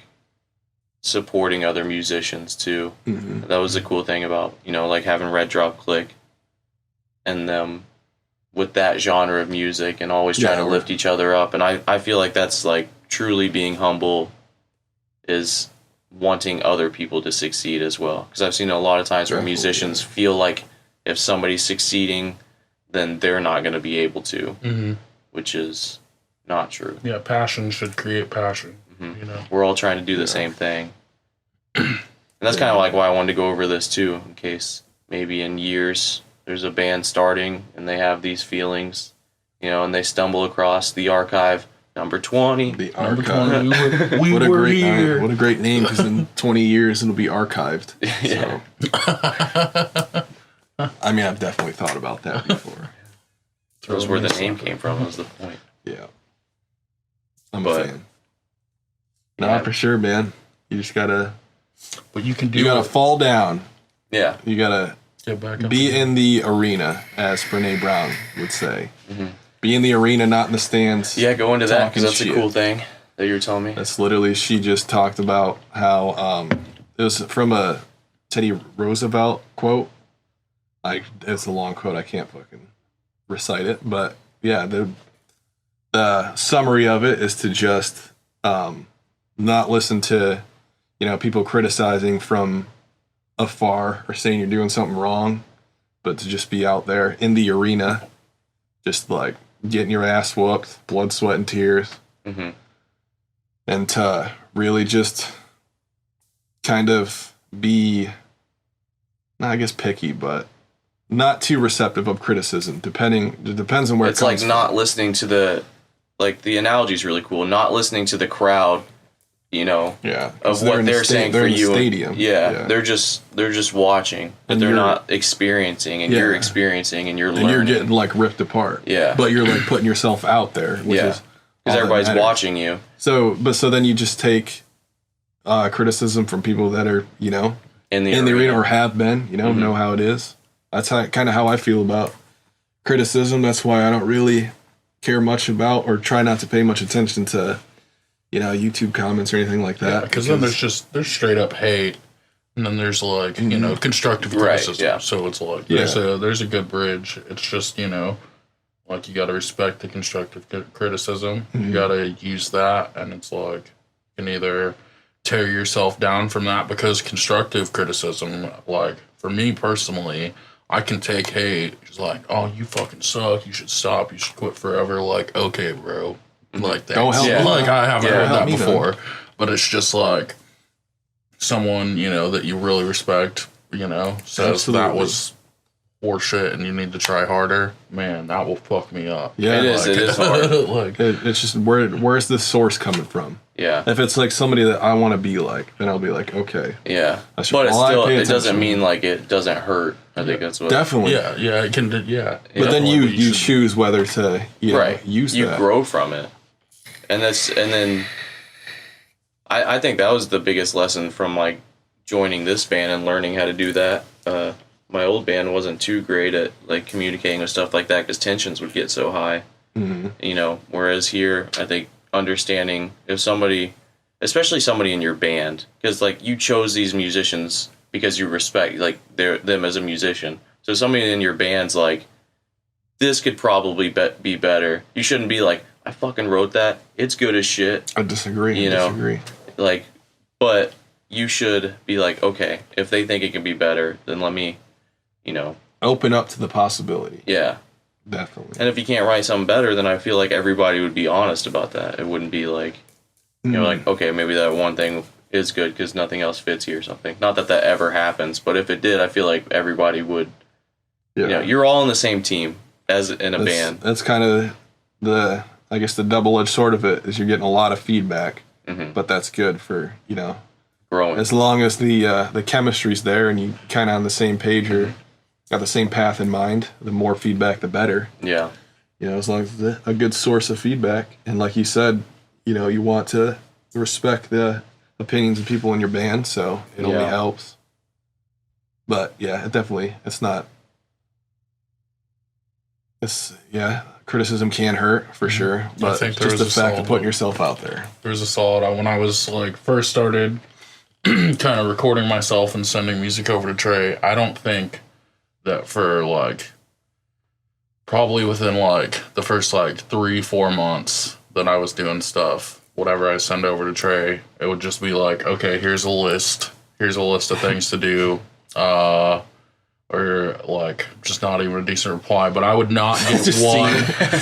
supporting other musicians, too. That was the cool thing about, like, having Red Drop Click and them with that genre of music and always trying to lift each other up. And I feel like that's, like, truly being humble, is wanting other people to succeed as well. Because I've seen a lot of times where musicians feel like if somebody's succeeding, then they're not going to be able to, which is not true. Yeah, passion should create passion. We're all trying to do the same thing. And that's kind of like why I wanted to go over this too, in case maybe in years there's a band starting and they have these feelings, you know, and they stumble across the Arc Hive number 20. The Arc Hive. What a great name, because in 20 years it'll be archived. Yeah. So. I mean, I've definitely thought about that before. That's where the name came from, was the point. Yeah. I'm a fan. No, for sure, man. You just gotta... But you can do... You gotta fall down. Yeah. You gotta get back up be in the arena, as Brene Brown would say. Mm-hmm. Be in the arena, not in the stands. Yeah, go into that, because that's a cool thing that you were telling me. That's literally... She just talked about how... it was from a Teddy Roosevelt quote. Like, it's a long quote. I can't fucking recite it. But, yeah, the summary of it is to just not listen to, you know, people criticizing from afar or saying you're doing something wrong, but to just be out there in the arena, just, like, getting your ass whooped, blood, sweat, and tears. Mm-hmm. And to really just kind of be, I guess, picky, but not too receptive of criticism. It depends on where it's it comes like not listening to the, like, the analogy is really cool. Not listening to the crowd, you know, of what they're saying for you. Stadium. Yeah, they're just watching, but and they're not experiencing, and you're experiencing, and you're learning. And you're getting, like, ripped apart. Yeah, but you're, like, putting yourself out there, which is because everybody's watching you. So then you just take criticism from people that are, you know, in the arena or have been, you know how it is. That's kind of how I feel about criticism. That's why I don't really care much about, or try not to pay much attention to, you know, YouTube comments or anything like that. Yeah, because then there's straight up hate, and then there's, like, you know, constructive criticism. Yeah. So it's like there's a good bridge. It's just, you know, like, you got to respect the constructive criticism. Mm-hmm. You got to use that, and it's like you can either tear yourself down from that, because constructive criticism, like, for me personally, I can take hate. It's like, oh, you fucking suck. You should stop. You should quit forever. Like, okay, bro. Like, that. Don't help me. Like, I haven't heard that before. Then. But it's just like someone, you know, that you really respect, you know, says that was horseshit and you need to try harder. Man, that will fuck me up. Yeah, it is hard. Like, it's just, where's the source coming from? Yeah. If it's like somebody that I want to be like, then I'll be like, okay. Yeah. But it doesn't mean, like, it doesn't hurt. I think that's what. Definitely. Yeah, it can. Yeah. But then you choose whether to use that. You grow from it, and then I think that was the biggest lesson from, like, joining this band and learning how to do that. My old band wasn't too great at, like, communicating with stuff like that, because tensions would get so high. Mm-hmm. You know, whereas here, I think understanding if somebody, especially somebody in your band, because, like, you chose these musicians because you respect, like, them as a musician. So somebody in your band's like, this could probably be better. You shouldn't be like, I fucking wrote that. It's good as shit. I disagree. You know, like, but you should be like, okay, if they think it can be better, then let me, you know, open up to the possibility. Yeah, definitely. And if you can't write something better, then I feel like everybody would be honest about that. It wouldn't be like, you know, like, okay, maybe that one thing is good because nothing else fits here or something. Not that ever happens, but if it did, I feel like everybody would. Yeah. You know, you're all in the same team as in a band. That's kind of the double-edged sword of it, is you're getting a lot of feedback, but that's good for, you know, growing. As long as the chemistry's there and you kind of on the same page or got the same path in mind, the more feedback, the better. Yeah. You know, as long as it's a good source of feedback. And like you said, you know, you want to respect the opinions of people in your band, so it only helps. But yeah, criticism can hurt for sure, but I think just the fact of putting yourself out there. There's a solid, when I was, like, first started kind of recording myself and sending music over to Trey, I don't think that for, like, probably within, like, the first, like, 3-4 months that I was doing stuff, whatever I send over to Trey, it would just be like, okay, here's a list of things to do, or, like, just not even a decent reply, but I would not get one.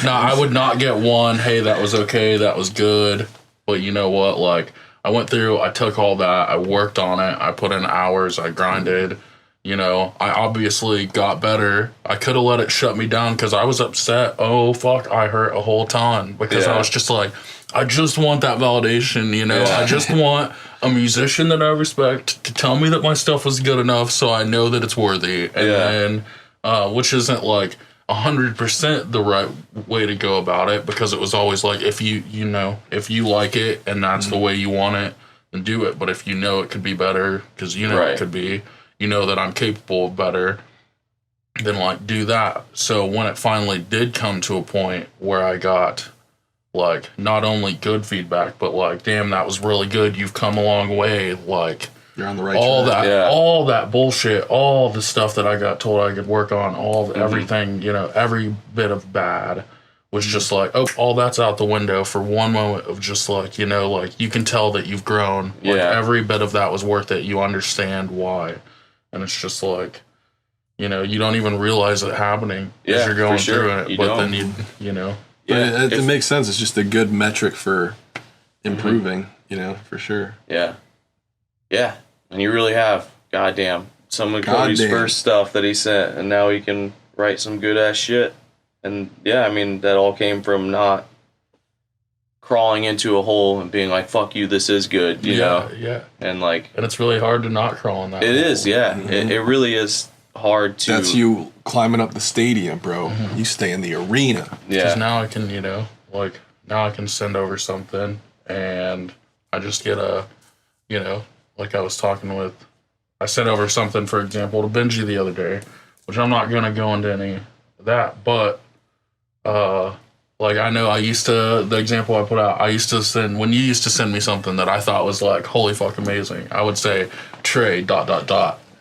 I would not get one, hey, that was okay, that was good, but you know what, like, I went through, I took all that, I worked on it, I put in hours, I grinded, you know, I obviously got better. I could have let it shut me down because I was upset. Oh, fuck, I hurt a whole ton because I was just like, I just want that validation, you know? I just want a musician that I respect to tell me that my stuff was good enough so I know that it's worthy. And then, which isn't like 100% the right way to go about it, because it was always like, if you like it and that's the way you want it, then do it. But if you know it could be better, because you know it could be, you know that I'm capable of better, then like do that. So when it finally did come to a point where I got like not only good feedback, but like, damn, that was really good, you've come a long way, like you're on the right track. All that bullshit, all the stuff that I got told I could work on, everything, you know, every bit of bad was just like, oh, all that's out the window for one moment of just like, you know, like you can tell that you've grown. Like every bit of that was worth it. You understand why. And it's just like, you know, you don't even realize it happening as you're going through it. But then you know. But it makes sense. It's just a good metric for improving, you know, for sure. Yeah. Yeah. And you really have. Goddamn. Some of Cody's first stuff that he sent, and now he can write some good ass shit. And yeah, I mean, that all came from not crawling into a hole and being like, fuck you, this is good, you know? Yeah. And like, and it's really hard to not crawl in that hole. It is, yeah. It really is hard to. That's you climbing up the stadium, bro. You stay in the arena. Yeah. Because now I can, you know, like, now I can send over something and I just get a, you know, like I was talking with, I sent over something, for example, to Benji the other day, which I'm not going to go into any of that, but, like, I know the example I put out, I used to send, when you used to send me something that I thought was like, holy fuck amazing, I would say, Trey, ...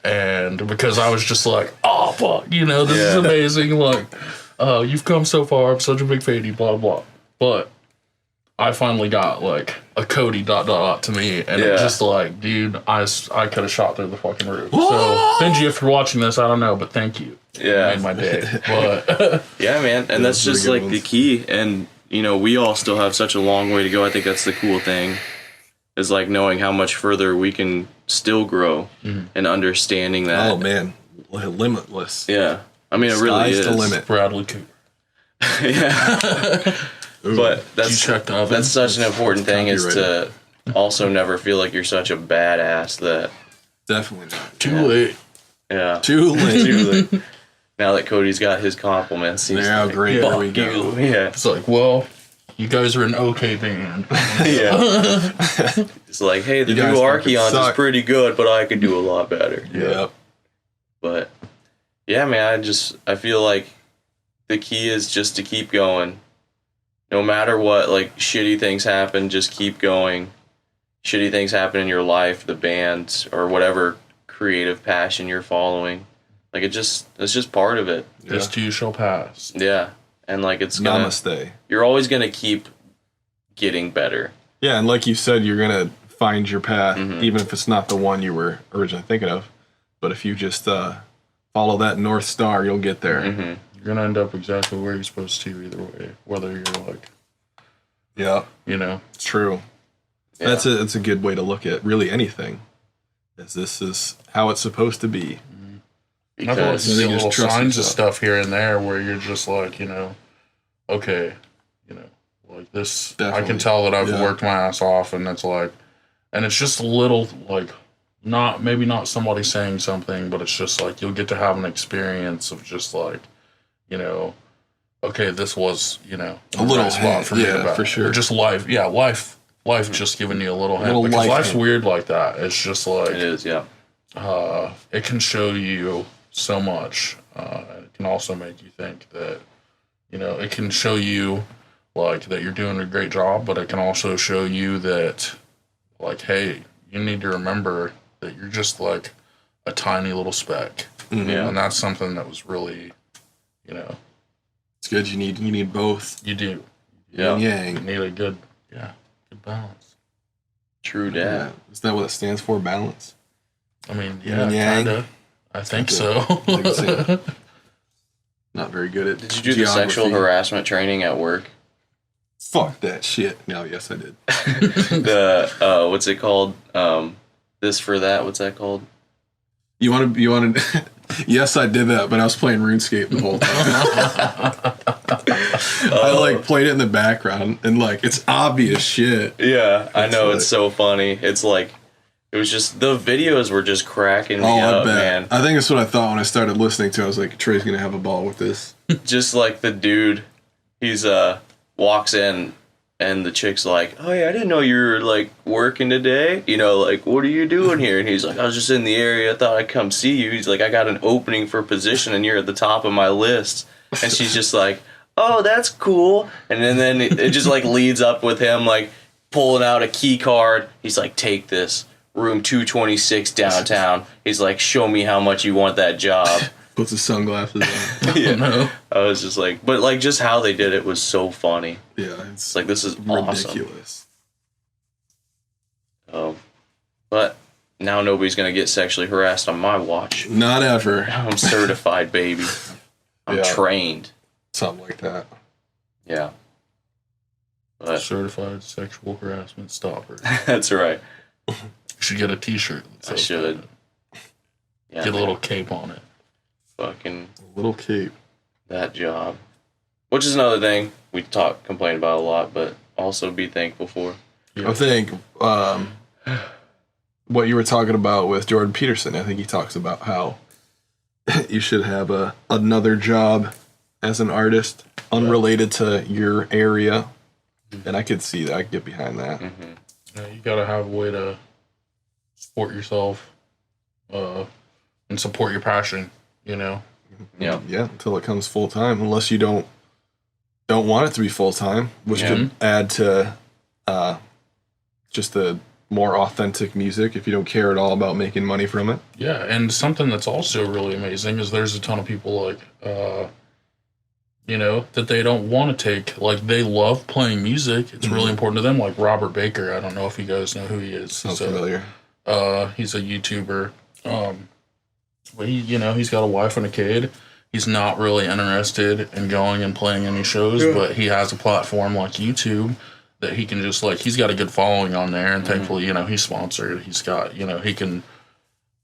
And because I was just like, oh, fuck, you know, this is amazing. Like, you've come so far. I'm such a big fan of you, blah, blah. But I finally got, like, a Cody ... to me. And it just like, dude, I could have shot through the fucking roof. So, Benji, if you're watching this, I don't know, but thank you. Yeah. You made my day. But yeah, man. And that's just, like, the key. And, you know, we all still have such a long way to go. I think that's the cool thing. Is like knowing how much further we can still grow and understanding that. Oh man, limitless. Yeah, I mean it really is. The limit. Bradley Cooper. Yeah, but that's such an important thing is to also never feel like you're such a badass that. Definitely not. Too late. Yeah. Too late. Now that Cody's got his compliments, he's how like, great there we go. Yeah, it's like, well. You guys are an okay band. Yeah. It's like, hey, the new Archeons is pretty good, but I could do a lot better. Yep. But, yeah, man, I feel like the key is just to keep going. No matter what, like, shitty things happen, just keep going. Shitty things happen in your life, the band, or whatever creative passion you're following. Like, it's just part of it. This too shall pass. Yeah. And like Namaste. You're always gonna keep getting better. Yeah, and like you said, you're gonna find your path, even if it's not the one you were originally thinking of. But if you just follow that North Star, you'll get there. You're gonna end up exactly where you're supposed to either way. Whether you're like, you know, it's true. Yeah. That's a good way to look at really anything. This is how it's supposed to be. I've always seen little signs of stuff here and there where you're just like, you know, okay, you know, like this, definitely. I can tell that I've worked my ass off, and it's like, and it's just a little, like, maybe not somebody saying something, but it's just like, you'll get to have an experience of just like, you know, okay, this was, you know, a little spot for me for sure. Or just life, life just giving you a little hint, because life's weird like that. It's just like, it is, it can show you so much. It can also make you think that, you know, it can show you like that you're doing a great job, but it can also show you that, like, hey, you need to remember that you're just like a tiny little speck. And that's something that was really, you know, it's good. You need both. You do. Yeah. Yang. You need a good balance. True, Dad. Yeah. Is that what it stands for? Balance. I mean, kinda. I think so. Not very good at. Did you do the sexual harassment training at work? Fuck that shit. No, yes, I did. The what's it called? This for that. What's that called? You want to? Yes, I did that, but I was playing RuneScape the whole time. I like played it in the background, and like it's obvious shit. Yeah, I know, it's so funny. It's like it was just the videos were just cracking me up, man. I think that's what I thought when I started listening to it. I was like, Trey's gonna have a ball with this. Just like the dude, he's walks in. And the chick's like, oh, yeah, I didn't know you were, like, working today. You know, like, what are you doing here? And he's like, I was just in the area. I thought I'd come see you. He's like, I got an opening for a position, and you're at the top of my list. And she's just like, oh, that's cool. And then it just, like, leads up with him, like, pulling out a key card. He's like, take this. Room 226 downtown. He's like, show me how much you want that job. Puts his sunglasses on. Yeah. No. I was just like, but like just how they did it was so funny. Yeah, it's like, this is ridiculous. Awesome. But now nobody's gonna get sexually harassed on my watch. Not ever. I'm certified, baby. I'm trained. Something like that. Yeah. But certified sexual harassment stopper. That's right. You should get a T-shirt. I should. Yeah, get a little cape on it. Fucking a little cape. That job, which is another thing we complain about a lot, but also be thankful for. Yeah. I think what you were talking about with Jordan Peterson, I think he talks about how you should have another job as an artist unrelated to your area, and I could see that. I could get behind that. Mm-hmm. Yeah, you gotta have a way to support yourself and support your passion. You know, yeah, until it comes full time. Unless you don't want it to be full time, which could add to just the more authentic music if you don't care at all about making money from it. Yeah, and something that's also really amazing is there's a ton of people like, you know, that they don't want to take. Like they love playing music. It's really important to them. Like Robert Baker. I don't know if you guys know who he is. Sounds familiar. He's a YouTuber. But he's got a wife and a kid. He's not really interested in going and playing any shows, but he has a platform like YouTube that he can just like, he's got a good following on there, and thankfully, he's sponsored. He's got, he can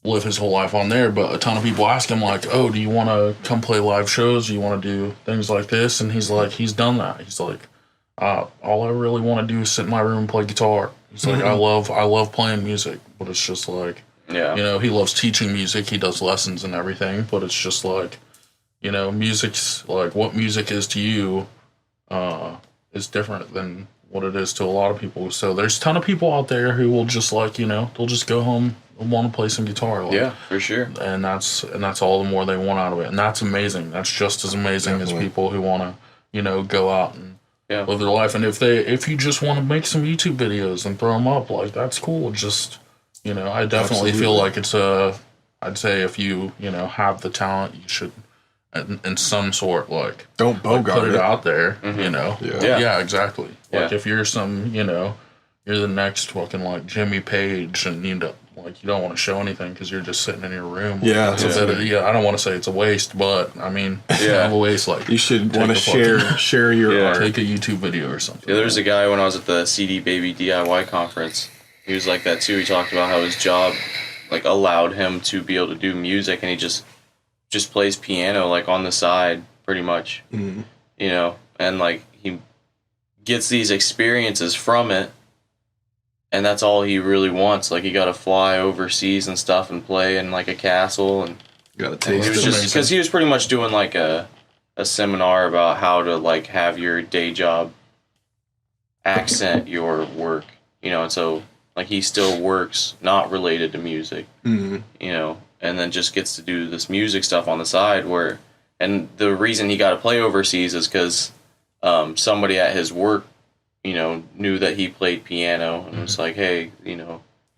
live his whole life on there, but a ton of people ask him like, oh, do you want to come play live shows? Do you want to do things like this? And he's like, he's done that. He's like, all I really want to do is sit in my room and play guitar. He's like, I love playing music, but it's just like, yeah. He loves teaching music. He does lessons and everything, but it's just like, music's like what music is to you is different than what it is to a lot of people. So there's a ton of people out there who will just like, they'll just go home and want to play some guitar. Like, yeah, for sure. And that's all the more they want out of it. And that's amazing. That's just as amazing as people who want to, go out and live their life. And if you just want to make some YouTube videos and throw them up, like that's cool. Just, I definitely feel like it's I'd say if you, have the talent, you should, in some sort, like, don't bogart put it out there, Yeah, exactly. Like, if you're some, you're the next fucking, like, Jimmy Page, and you don't want to show anything because you're just sitting in your room. Yeah. I don't want to say it's a waste, but, I mean, it's kind of a waste. Like, you should want to share your art. Take a YouTube video or something. Yeah, there was a guy when I was at the CD Baby DIY conference. He was like that too. He talked about how his job like allowed him to be able to do music, and he just plays piano like on the side pretty much. Mm-hmm. And like he gets these experiences from it, and that's all he really wants. Like he got to fly overseas and stuff and play in like a castle, and got to taste. He was just because he was pretty much doing like a seminar about how to like have your day job accent your work, and so like he still works not related to music, and then just gets to do this music stuff on the side and the reason he got to play overseas is because somebody at his work, knew that he played piano and was like, hey, he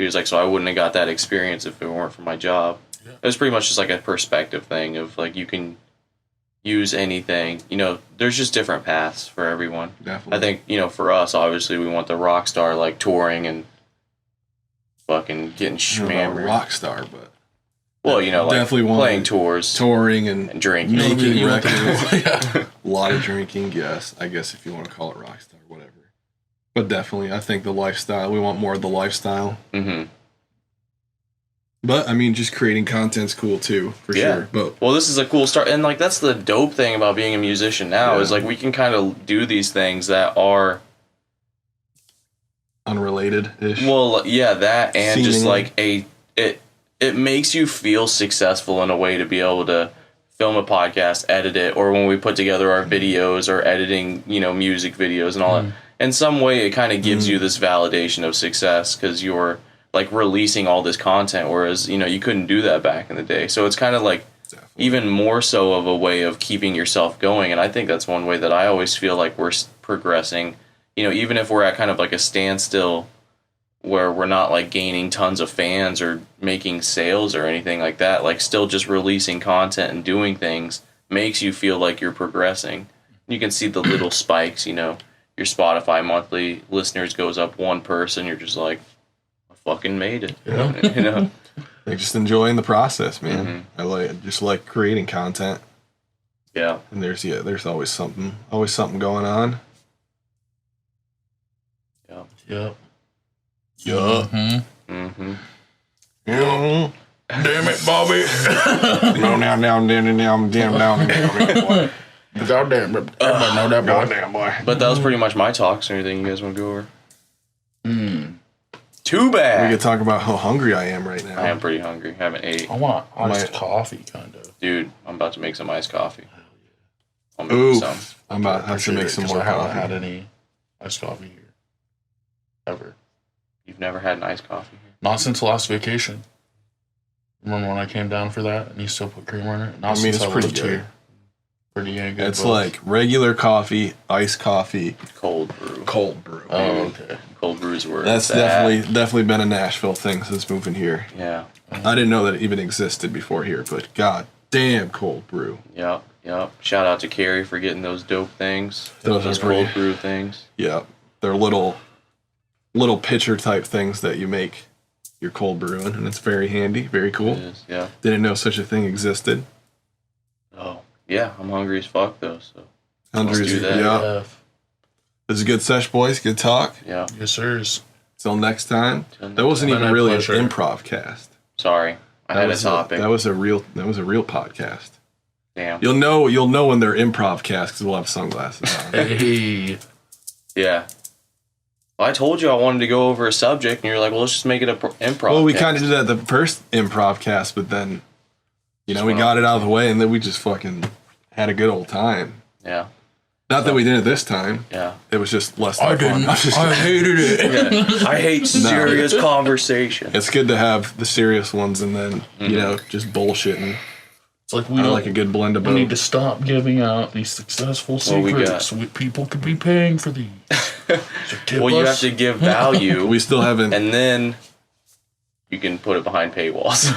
was like, so I wouldn't have got that experience if it weren't for my job. Yeah. It was pretty much just like a perspective thing of like, you can use anything, there's just different paths for everyone. Definitely. I think, for us, obviously we want the rock star, like touring and fucking getting schmammered. Rock star, but well, like definitely playing tours, touring and drinking, making records. A lot of drinking. Yes, I guess if you want to call it rock star, whatever. But definitely, I think the lifestyle, we want more of the lifestyle. Mm-hmm. But, I mean, just creating content's cool, too, for sure. But well, this is a cool start. And, like, that's the dope thing about being a musician now is, like, we can kind of do these things that are... unrelated-ish. Well, yeah, that and seemingly. Just, like, it makes you feel successful in a way to be able to film a podcast, edit it, or when we put together our videos or editing, music videos and all that. In some way, it kind of gives you this validation of success because you're... like releasing all this content, whereas, you couldn't do that back in the day. So it's kind of like even more so of a way of keeping yourself going. And I think that's one way that I always feel like we're progressing, even if we're at kind of like a standstill where we're not like gaining tons of fans or making sales or anything like that, like still just releasing content and doing things makes you feel like you're progressing. You can see the little spikes, your Spotify monthly listeners goes up one person. You're just like, fucking made it. Like just enjoying the process, man. I like creating content. Yeah. And there's always something going on. Yeah. Yep. Yeah. Mm-hmm. Yeah. Damn it, Bobby. Down. Goddamn it. Everybody know that boy. Goddamn boy. But that was pretty much my talks. Anything you guys want to go over? Too bad. We could talk about how hungry I am right now. I am pretty hungry. I haven't ate. I want iced coffee, kind of. Dude, I'm about to make some iced coffee. I'll make some. I'm about to have to make some more I haven't coffee. had any iced coffee here. Ever. You've never had an iced coffee here? Not since last vacation. Remember when I came down for that and you still put creamer in it? Not I mean, since it's pretty lived good. here. Pretty good. It's like regular coffee, iced coffee, Cold brew. cold brew. Oh, okay. Cold brews were. That's definitely been a Nashville thing since moving here. Yeah. I didn't know that it even existed before here, but god damn cold brew. Yep. Shout out to Carrie for getting those dope things. Those are cold pretty- brew things. Yeah. They're little pitcher type things that you make your cold brew in, and it's very handy, very cool. It is, yeah. Didn't know such a thing existed. Oh. Yeah, I'm hungry as fuck though, so. Let's do that. Yeah. It was a good sesh, boys. Good talk. Yeah. Yes, sirs. Till next time. Till That wasn't next even time. really Pleasure. an improv cast. Sorry. I had a topic. That was a real podcast. Damn. You'll know when they're improv cast because we'll have sunglasses on. Hey. Yeah. Well, I told you I wanted to go over a subject, and you're like, well, let's just make it an improv. Well, we cast. kind of did that the first improv cast, but then, we got it out of the way, and then we just fucking had a good old time. Yeah. Not that we did it this time. Yeah. It was just less I fun. didn't. I hated it. Yeah. I hate serious conversation. It's good to have the serious ones and then, just bullshitting. It's like I like a good blend of we need to both. stop giving out these successful What we got? secrets. People could be paying for these. So tip Well, you have us. to give value, We still haven't. and then you can put it behind paywalls.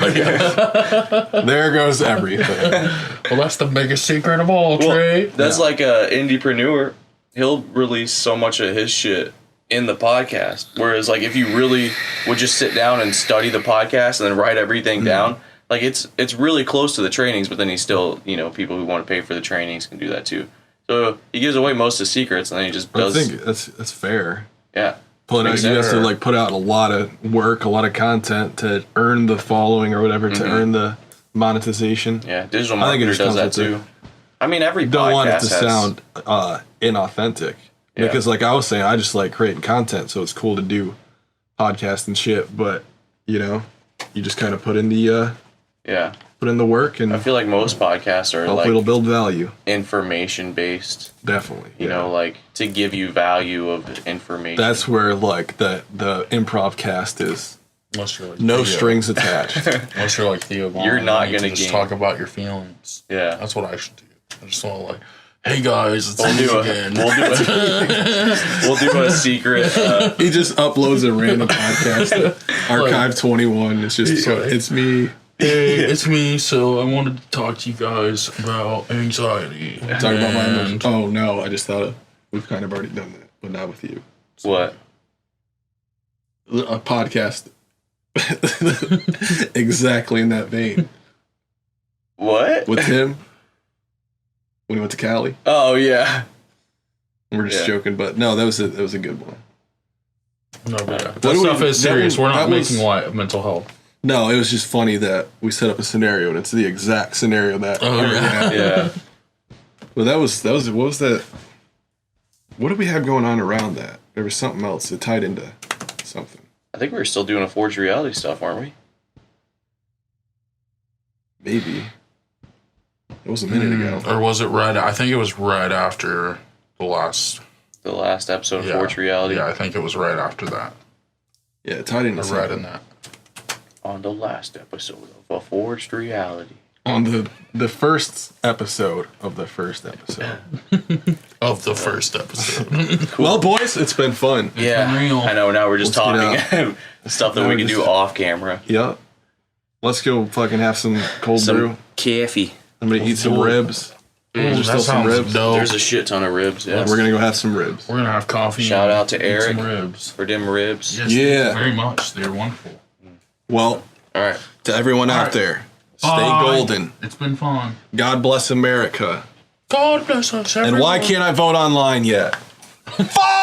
There goes everything. Well, that's the biggest secret of all, Well, Trey. that's like a indiepreneur. He'll release so much of his shit in the podcast. Whereas, like, if you really would just sit down and study the podcast and then write everything down, like, it's really close to the trainings, but then he still, people who want to pay for the trainings can do that too. So he gives away most of the secrets, and then he just does. I think that's fair. Yeah. You have to put out a lot of work, a lot of content to earn the following or whatever, to earn the monetization. Yeah. Digital I think it marketer just does comes that with too. I mean, every Don't podcast want it to has, sound inauthentic. Yeah. Because like I was saying, I just like creating content, so it's cool to do podcasts and shit, but you just kind of put in the work, and I feel like most podcasts are hopefully it'll like build value. information based. Definitely. You know, like to give you value of information. That's where like the improv cast is Unless you're like no Theo. strings attached. Unless you're like Theo Vaughn, You're not you gonna just gain- talk about your feelings. Yeah. That's what I should do. I just want to like, hey guys, it's We'll me do again. we'll do a secret. He just uploads a random podcast. Archive 21. It's just it's me. Hey, it's me. So I wanted to talk to you guys about anxiety. Talking about my emotions. Oh no, I just thought we've kind of already done that, but not with you. What? A podcast exactly in that vein What? with him when he went to Cali. Oh yeah. We're just joking, but no, that was a good one. No, but yeah. That stuff is serious. We're not making light of mental health. No, it was just funny that we set up a scenario and it's the exact scenario that. Yeah. Well, that was what was that? What did we have going on around that? There was something else that tied into something. I think we were still doing a Forged Reality stuff, weren't we? Maybe. It was a minute ago. Or was it right? I think it was right after the last episode of Forged Reality. Yeah, I think it was right after that. Yeah, it tied into something. Right in that. On the last episode of A Forged Reality. On the first episode of the first episode. Of the first episode. Cool. Well, boys, it's been fun. Yeah, been real. I know. Now we're just talking stuff that we can do off camera. Yep. Let's go fucking have some cold brew. Coffee. I'm gonna eat some ribs. There's still some ribs. Dope. There's a shit ton of ribs. Yeah. We're gonna go have some ribs. We're gonna have coffee. Shout out to Eric some ribs. for them ribs. Yes, yeah. Thank you very much. They're wonderful. Well, all right. To everyone out there, stay golden. It's been fun. God bless America. God bless us, everyone. And why can't I vote online yet? Fuck!